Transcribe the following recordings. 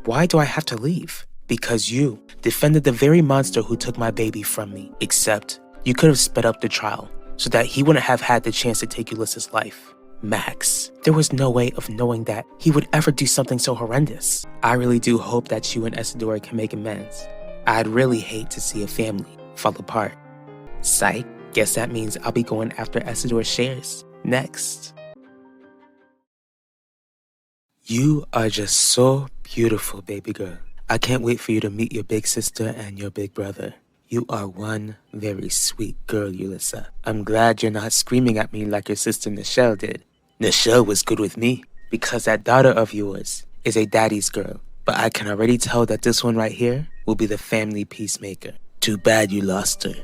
Why do I have to leave? Because you defended the very monster who took my baby from me. Except, you could have sped up the trial so that he wouldn't have had the chance to take Ulysses' life. Max, there was no way of knowing that he would ever do something so horrendous. I really do hope that you and Isidore can make amends. I'd really hate to see a family fall apart. Psych, guess that means I'll be going after Isidore's shares next. You are just so beautiful, baby girl. I can't wait for you to meet your big sister and your big brother. You are one very sweet girl, Ulysses. I'm glad you're not screaming at me like your sister Nichelle did. Nichelle was good with me because that daughter of yours is a daddy's girl. But I can already tell that this one right here will be the family peacemaker. Too bad you lost her.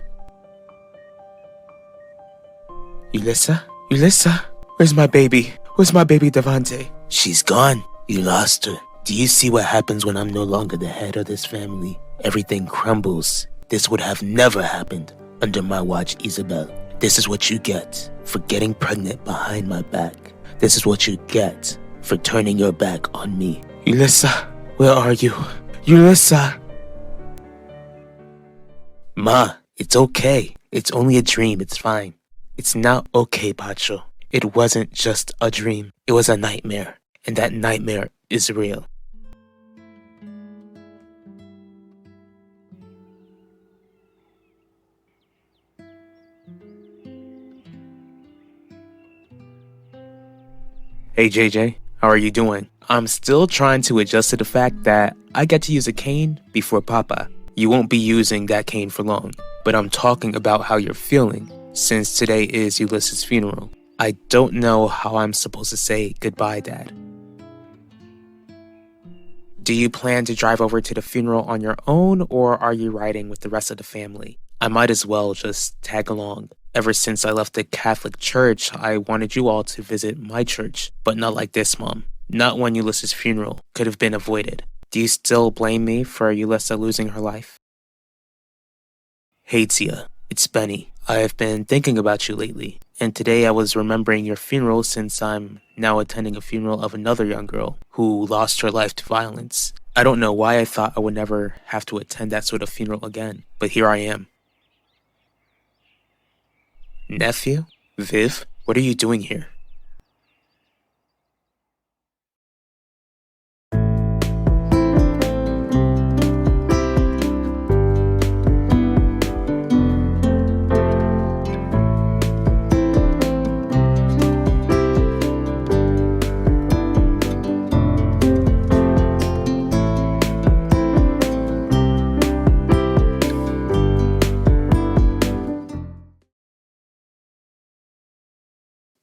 Ulysses? Ulysses? Where's my baby? Where's my baby Devante? She's gone. You lost her. Do you see what happens when I'm no longer the head of this family? Everything crumbles. This would have never happened under my watch, Isabel. This is what you get for getting pregnant behind my back. This is what you get for turning your back on me. Ulysses, where are you? Ulysses! Ma, it's okay. It's only a dream. It's fine. It's not okay, Pacho. It wasn't just a dream. It was a nightmare. And that nightmare is real. Hey JJ, how are you doing? I'm still trying to adjust to the fact that I get to use a cane before Papa. You won't be using that cane for long, but I'm talking about how you're feeling since today is Ulysses' funeral. I don't know how I'm supposed to say goodbye, Dad. Do you plan to drive over to the funeral on your own, or are you riding with the rest of the family? I might as well just tag along. Ever since I left the Catholic Church, I wanted you all to visit my church, but not like this, Mom. Not when Ulysses' funeral could have been avoided. Do you still blame me for Ulysses losing her life? Hey Tia, it's Benny. I have been thinking about you lately, and today I was remembering your funeral since I'm now attending a funeral of another young girl who lost her life to violence. I don't know why I thought I would never have to attend that sort of funeral again, but here I am. Nephew? Viv? What are you doing here?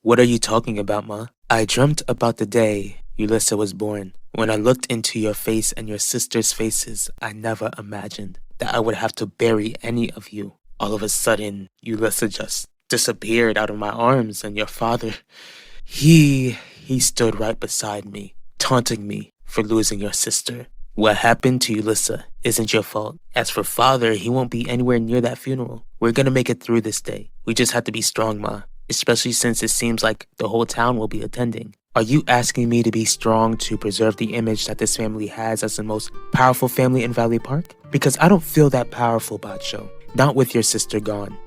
What are you talking about, Ma? I dreamt about the day Ulysses was born. When I looked into your face and your sister's faces, I never imagined that I would have to bury any of you. All of a sudden, Ulysses just disappeared out of my arms, and your father, he stood right beside me, taunting me for losing your sister. What happened to Ulysses isn't your fault. As for father, he won't be anywhere near that funeral. We're gonna make it through this day. We just have to be strong, Ma. Especially since it seems like the whole town will be attending. Are you asking me to be strong to preserve the image that this family has as the most powerful family in Valley Park? Because I don't feel that powerful, Bacho. Not with your sister gone.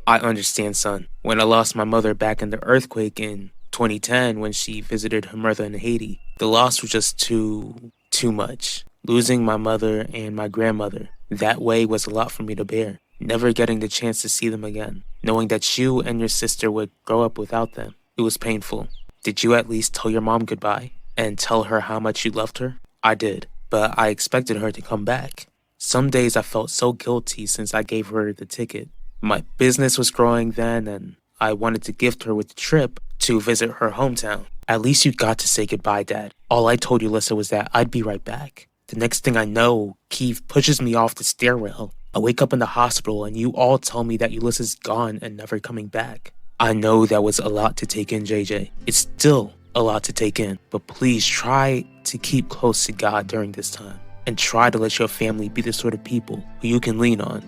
I understand, son. When I lost my mother back in the earthquake in 2010 when she visited her mother in Haiti, the loss was just too much. Losing my mother and my grandmother that way was a lot for me to bear. Never getting the chance to see them again. Knowing that you and your sister would grow up without them. It was painful. Did you at least tell your mom goodbye? And tell her how much you loved her? I did, but I expected her to come back. Some days I felt so guilty since I gave her the ticket. My business was growing then, and I wanted to gift her with the trip to visit her hometown. At least you got to say goodbye, Dad. All I told Ulysses was that I'd be right back. The next thing I know, Keith pushes me off the stairwell. I wake up in the hospital and you all tell me that Ulysses is gone and never coming back. I know that was a lot to take in, JJ. It's still a lot to take in, but please try to keep close to God during this time and try to let your family be the sort of people who you can lean on.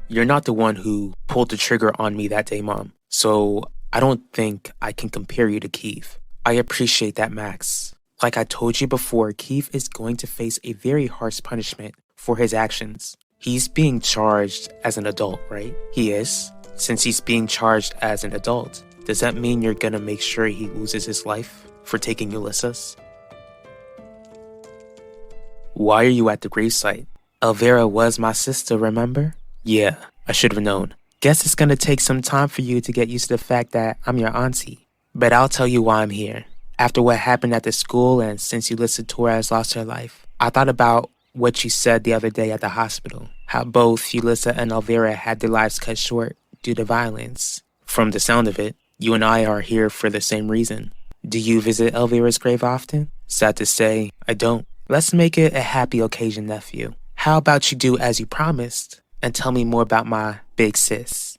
You're not the one who pulled the trigger on me that day, Mom, so I don't think I can compare you to Keith. I appreciate that, Max. Like I told you before, Keith is going to face a very harsh punishment for his actions. He's being charged as an adult, right? He is. Since he's being charged as an adult, does that mean you're gonna make sure he loses his life for taking Ulysses? Why are you at the gravesite? Elvira was my sister, remember? Yeah, I should have known. Guess it's gonna take some time for you to get used to the fact that I'm your auntie. But I'll tell you why I'm here. After what happened at the school and since Ulysses Torres lost her life, I thought about what you said the other day at the hospital. How both Ulysses and Elvira had their lives cut short due to violence. From the sound of it, you and I are here for the same reason. Do you visit Elvira's grave often? Sad to say, I don't. Let's make it a happy occasion, nephew. How about you do as you promised and tell me more about my big sis?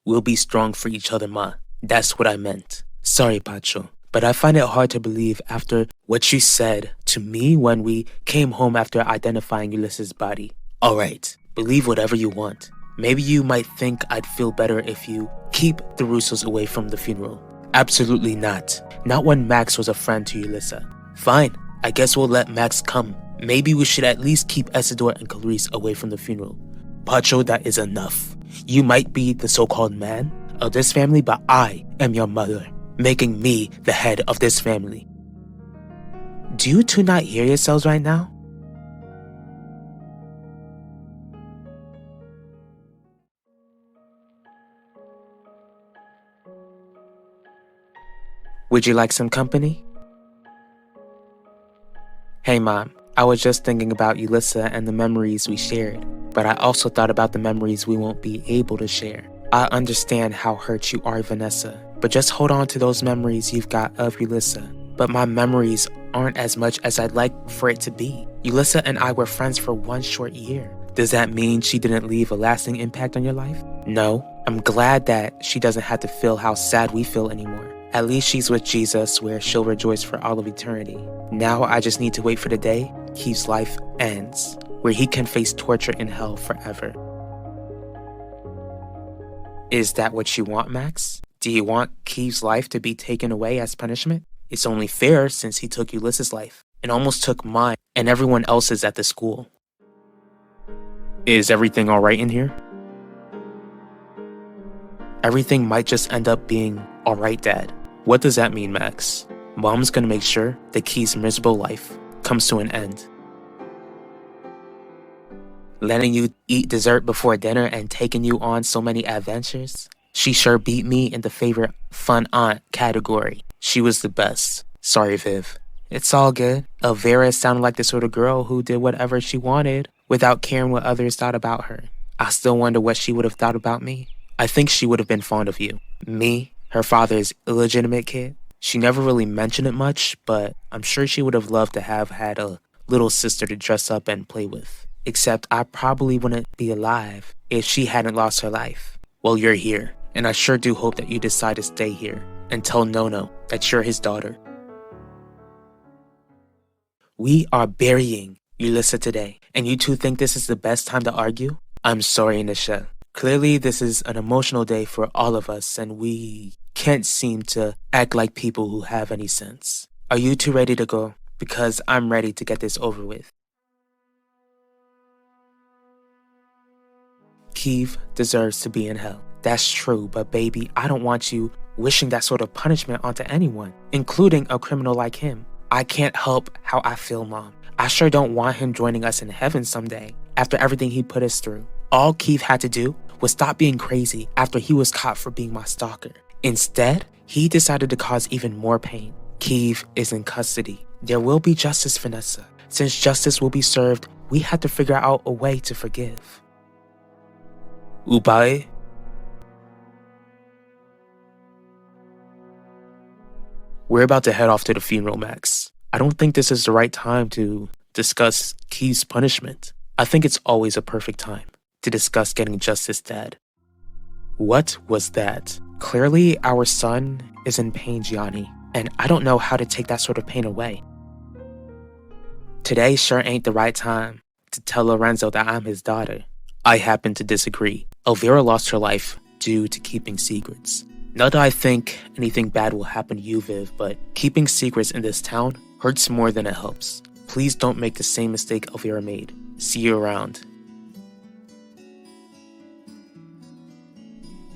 We'll be strong for each other, Ma. That's what I meant. Sorry, Pacho, but I find it hard to believe after what you said to me when we came home after identifying Ulysses' body. Alright, believe whatever you want. Maybe you might think I'd feel better if you keep the Russos away from the funeral. Absolutely not. Not when Max was a friend to Ulysses. Fine, I guess we'll let Max come. Maybe we should at least keep Isidore and Clarice away from the funeral. Pacho, that is enough. You might be the so-called man of this family, but I am your mother, making me the head of this family. Do you two not hear yourselves right now? Would you like some company? Hey Mom, I was just thinking about Ulysses and the memories we shared, but I also thought about the memories we won't be able to share. I understand how hurt you are, Vanessa, but just hold on to those memories you've got of Ulysses. But my memories aren't as much as I'd like for it to be. Ulysses and I were friends for 1 short year. Does that mean she didn't leave a lasting impact on your life? No. I'm glad that she doesn't have to feel how sad we feel anymore. At least she's with Jesus, where she'll rejoice for all of eternity. Now I just need to wait for the day Keith's life ends, where he can face torture in hell forever. Is that what you want, Max? Do you want Keith's life to be taken away as punishment? It's only fair since he took Ulysses' life and almost took mine and everyone else's at the school. Is everything alright in here? Everything might just end up being alright, Dad. What does that mean, Max? Mom's gonna make sure that Keith's miserable life comes to an end. Letting you eat dessert before dinner and taking you on so many adventures? She sure beat me in the favorite fun aunt category. She was the best. Sorry, Viv. It's all good. Elvira sounded like the sort of girl who did whatever she wanted without caring what others thought about her. I still wonder what she would have thought about me. I think she would have been fond of you. Me, her father's illegitimate kid. She never really mentioned it much, but I'm sure she would have loved to have had a little sister to dress up and play with. Except I probably wouldn't be alive if she hadn't lost her life. Well, you're here, and I sure do hope that you decide to stay here and tell Nono that you're his daughter. We are burying Ulysses today, and you two think this is the best time to argue? I'm sorry, Nisha. Clearly, this is an emotional day for all of us, and we can't seem to act like people who have any sense. Are you two ready to go? Because I'm ready to get this over with. Keith deserves to be in hell. That's true, but baby, I don't want you wishing that sort of punishment onto anyone, including a criminal like him. I can't help how I feel, Mom. I sure don't want him joining us in heaven someday, after everything he put us through. All Keith had to do was stop being crazy after he was caught for being my stalker. Instead, he decided to cause even more pain. Keith is in custody. There will be justice, Vanessa. Since justice will be served, we have to figure out a way to forgive. Ubae? We're about to head off to the funeral, Max. I don't think this is the right time to discuss Keith's punishment. I think it's always a perfect time to discuss getting justice, Dad. What was that? Clearly, our son is in pain, Gianni, and I don't know how to take that sort of pain away. Today sure ain't the right time to tell Lorenzo that I'm his daughter. I happen to disagree. Elvira lost her life due to keeping secrets, Not that I think anything bad will happen to you, Viv, but keeping secrets in this town hurts more than it helps. Please don't make the same mistake Elvira made. See you around.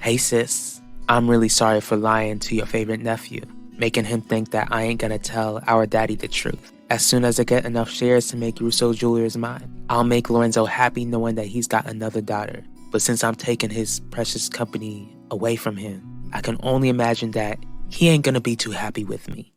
Hey sis, I'm really sorry for lying to your favorite nephew, making him think that I ain't gonna tell our daddy the truth. As soon as I get enough shares to make Russo Jewelers mine, I'll make Lorenzo happy knowing that he's got another daughter. But since I'm taking his precious company away from him, I can only imagine that he ain't gonna be too happy with me.